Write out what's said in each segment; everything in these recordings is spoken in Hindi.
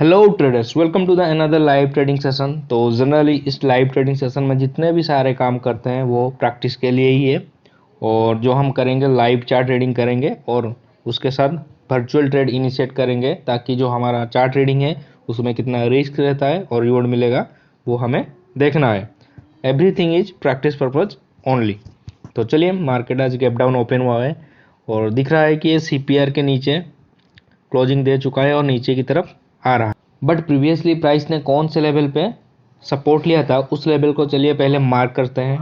Hello traders, welcome to the another live trading session. तो जनरली इस लाइव ट्रेडिंग सेशन में जितने भी सारे काम करते हैं वो प्रैक्टिस के लिए ही है। और जो हम करेंगे लाइव चार्ट ट्रेडिंग करेंगे और उसके साथ वर्चुअल ट्रेड इनिशिएट करेंगे, ताकि जो हमारा चार्ट ट्रेडिंग है उसमें कितना रिस्क रहता है और रिवॉर्ड मिलेगा वो हमें देखना है। Everything is practice purpose only. तो चलिए, मार्केट आज गैप डाउन ओपन हुआ है और दिख रहा है कि ये CPR के नीचे क्लोजिंग दे चुका है और नीचे की तरफ आ रहा है। बट प्रीवियसली प्राइस ने कौन से लेवल पे सपोर्ट लिया था, उस लेवल को चलिए पहले मार्क करते हैं।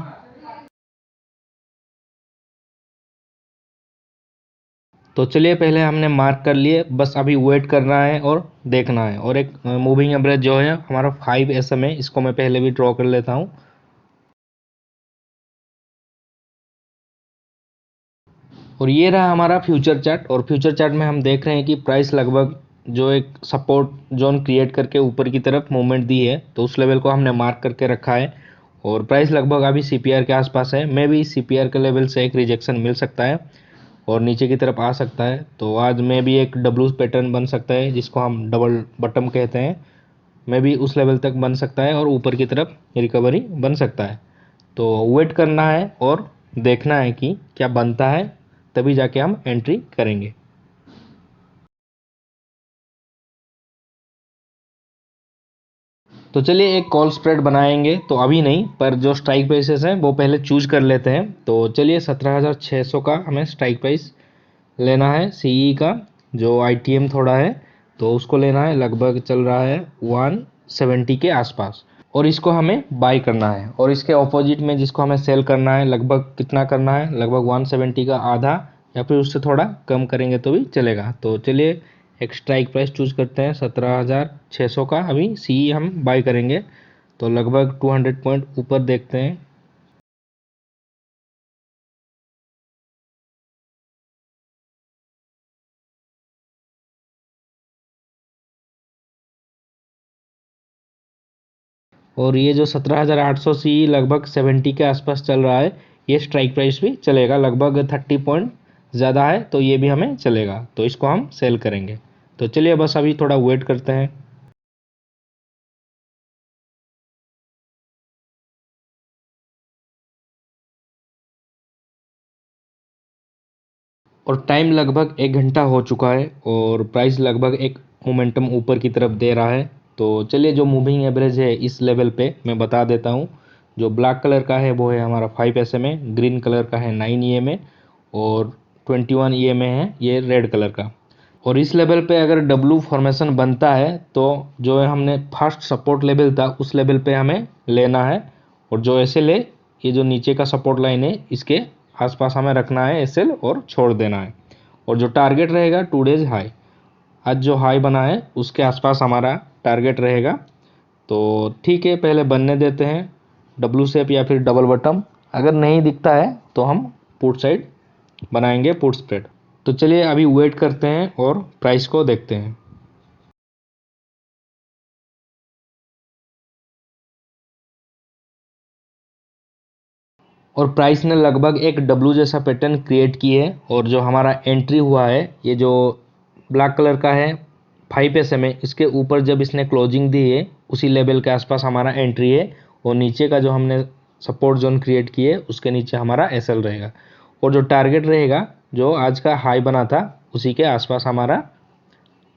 तो चलिए, पहले हमने मार्क कर लिए, बस अभी वेट करना है और देखना है। और एक मूविंग एवरेज जो है हमारा 5 SMA, इसको मैं पहले भी ड्रॉ कर लेता हूँ। और ये रहा हमारा फ्यूचर चार्ट। और फ्यूचर चार्ट में हम देख रहे हैं कि प्राइस लगभग जो एक सपोर्ट जोन क्रिएट करके ऊपर की तरफ मूवमेंट दी है, तो उस लेवल को हमने मार्क करके रखा है। और प्राइस लगभग अभी CPR के आसपास है। मे भी CPR के लेवल से एक रिजेक्शन मिल सकता है और नीचे की तरफ आ सकता है। तो आज में भी एक डब्ल्यू पैटर्न बन सकता है, जिसको हम डबल बटम कहते हैं। मे भी उस लेवल तक बन सकता है और ऊपर की तरफ रिकवरी बन सकता है। तो वेट करना है और देखना है कि क्या बनता है, तभी जाके हम एंट्री करेंगे। तो चलिए, एक कॉल स्प्रेड बनाएंगे। तो अभी नहीं, पर जो स्ट्राइक प्राइसेस हैं वो पहले चूज कर लेते हैं। तो चलिए, 17,600 का हमें स्ट्राइक प्राइस लेना है। CE का जो ITM थोड़ा है तो उसको लेना है, लगभग चल रहा है 170 के आसपास। और इसको हमें बाय करना है। और इसके ऑपोजिट में जिसको हमें सेल करना है, लगभग कितना करना है, लगभग 170 का आधा या फिर उससे थोड़ा कम करेंगे तो भी चलेगा। तो चलिए, एक स्ट्राइक प्राइस चूज करते हैं 17,600 का। अभी CE हम बाय करेंगे, तो लगभग 200 पॉइंट ऊपर देखते हैं। और ये जो 17,800 CE लगभग 70 के आसपास चल रहा है, ये स्ट्राइक प्राइस भी चलेगा। लगभग 30 पॉइंट ज़्यादा है तो ये भी हमें चलेगा, तो इसको हम सेल करेंगे। तो चलिए, बस अभी थोड़ा वेट करते हैं। और टाइम लगभग 1 घंटा हो चुका है और प्राइस लगभग एक मोमेंटम ऊपर की तरफ दे रहा है। तो चलिए, जो मूविंग एवरेज है इस लेवल पे मैं बता देता हूँ। जो ब्लैक कलर का है वो है हमारा 5 SMA, ग्रीन कलर का है 9 EMA और 21 EMA है ये रेड कलर का। और इस लेवल पे अगर डब्लू फॉर्मेशन बनता है तो जो है हमने फर्स्ट सपोर्ट लेवल था उस लेवल पे हमें लेना है। और जो SL है, ये जो नीचे का सपोर्ट लाइन है, इसके आसपास हमें रखना है SL और छोड़ देना है। और जो टारगेट रहेगा 2 डेज हाई, आज जो हाई बना है उसके आसपास हमारा टारगेट रहेगा। तो ठीक है, पहले बनने देते हैं डब्लू शेप या फिर डबल बटम। अगर नहीं दिखता है तो हम पुट साइड बनाएंगे, पुट स्प्रेड। तो चलिए, अभी वेट करते हैं और प्राइस को देखते हैं। और प्राइस ने लगभग एक डब्लू जैसा पैटर्न क्रिएट की है। और जो हमारा एंट्री हुआ है, ये जो ब्लैक कलर का है 5 SMA, इसके ऊपर जब इसने क्लोजिंग दी है उसी लेवल के आसपास हमारा एंट्री है। और नीचे का जो हमने सपोर्ट जोन क्रिएट किए उसके नीचे हमारा SL रहेगा। और जो टारगेट रहेगा, जो आज का हाई बना था उसी के आसपास हमारा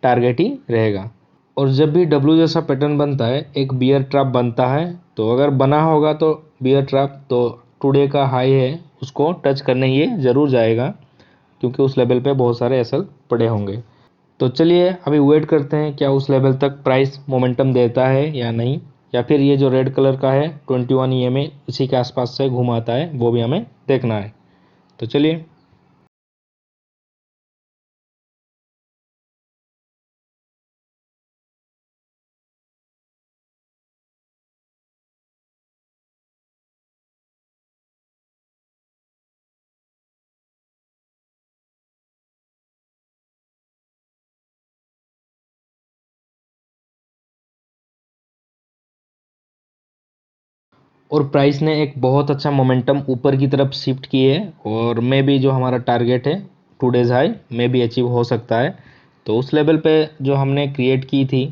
टारगेट ही रहेगा। और जब भी डब्लू जैसा पैटर्न बनता है एक बियर ट्रैप बनता है। तो अगर बना होगा तो बियर ट्रैप, तो टुडे का हाई है उसको टच करने ये ज़रूर जाएगा, क्योंकि उस लेवल पे बहुत सारे एसएल पड़े होंगे। तो चलिए, अभी वेट करते हैं क्या उस लेवल तक प्राइस मोमेंटम देता है या नहीं, या फिर ये जो रेड कलर का है 21 EMA इसी के आसपास से घुमाता है, वो भी हमें देखना है। तो चलिए। और प्राइस ने एक बहुत अच्छा मोमेंटम ऊपर की तरफ शिफ्ट की है। और मे भी जो हमारा टारगेट है 2 डेज हाई मे भी अचीव हो सकता है। तो उस लेवल पे जो हमने क्रिएट की थी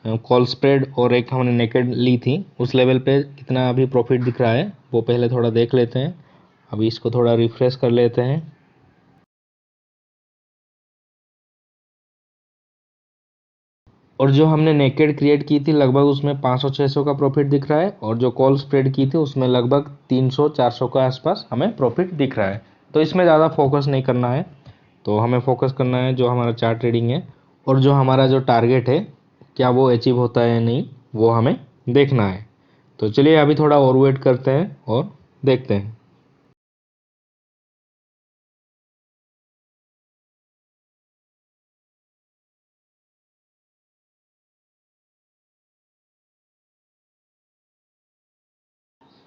कॉल स्प्रेड और एक हमने नेकेड ली थी, उस लेवल पे कितना अभी प्रॉफिट दिख रहा है वो पहले थोड़ा देख लेते हैं। अभी इसको थोड़ा रिफ्रेश कर लेते हैं। और जो हमने नेकेड क्रिएट की थी लगभग उसमें 500-600 का प्रॉफिट दिख रहा है, और जो कॉल स्प्रेड की थी उसमें लगभग 300-400 के आसपास हमें प्रॉफिट दिख रहा है। तो इसमें ज़्यादा फोकस नहीं करना है, तो हमें फोकस करना है जो हमारा चार्ट ट्रेडिंग है, और जो हमारा जो टारगेट है क्या वो अचीव होता है या नहीं वो हमें देखना है। तो चलिए अभी थोड़ा और वेट करते हैं और देखते हैं।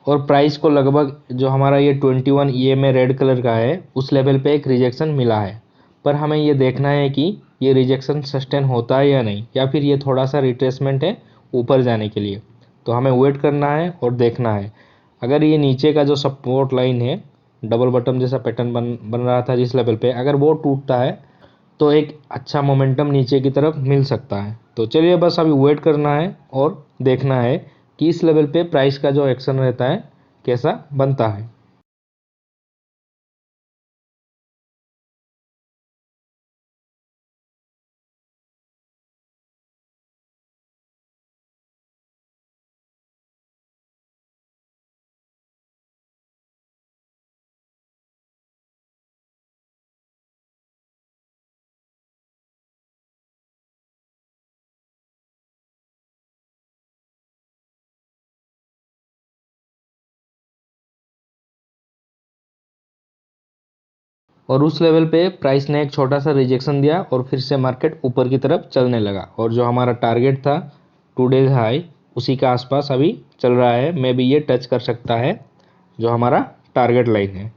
और प्राइस को लगभग जो हमारा ये 21 ये में रेड कलर का है उस लेवल पे एक रिजेक्शन मिला है, पर हमें ये देखना है कि ये रिजेक्शन सस्टेन होता है या नहीं, या फिर ये थोड़ा सा रिट्रेसमेंट है ऊपर जाने के लिए। तो हमें वेट करना है और देखना है। अगर ये नीचे का जो सपोर्ट लाइन है, डबल बटन जैसा पैटर्न बन रहा था जिस लेवल पे, अगर वो टूटता है तो एक अच्छा मोमेंटम नीचे की तरफ मिल सकता है। तो चलिए बस अभी वेट करना है और देखना है कि इस लेवल पे प्राइस का जो एक्शन रहता है कैसा बनता है। और उस लेवल पे प्राइस ने एक छोटा सा रिजेक्शन दिया और फिर से मार्केट ऊपर की तरफ चलने लगा, और जो हमारा टारगेट था 2 डेज हाई उसी के आसपास अभी चल रहा है। मे बी ये टच कर सकता है जो हमारा टारगेट लाइन है।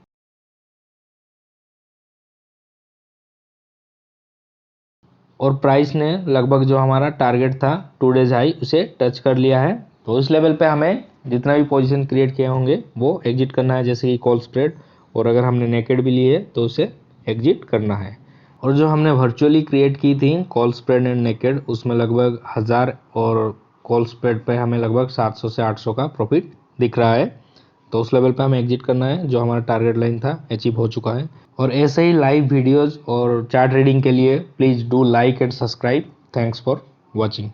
और प्राइस ने लगभग जो हमारा टारगेट था 2 डेज हाई उसे टच कर लिया है। तो इस लेवल पे हमें जितना भी पोजीशन क्रिएट किए होंगे वो एग्जिट करना है, जैसे कि कॉल स्प्रेड, और अगर हमने नेकेड भी लिए तो उसे एग्जिट करना है। और जो हमने वर्चुअली क्रिएट की थी कॉल स्प्रेड एंड नेकेड उसमें लगभग 1000, और कॉल स्प्रेड पे हमें लगभग 700 से 800 का प्रॉफिट दिख रहा है। तो उस लेवल पे हमें एग्जिट करना है, जो हमारा टारगेट लाइन था अचीव हो चुका है। और ऐसे ही लाइव वीडियोस और चार्ट रीडिंग के लिए please do like and subscribe. Thanks for watching.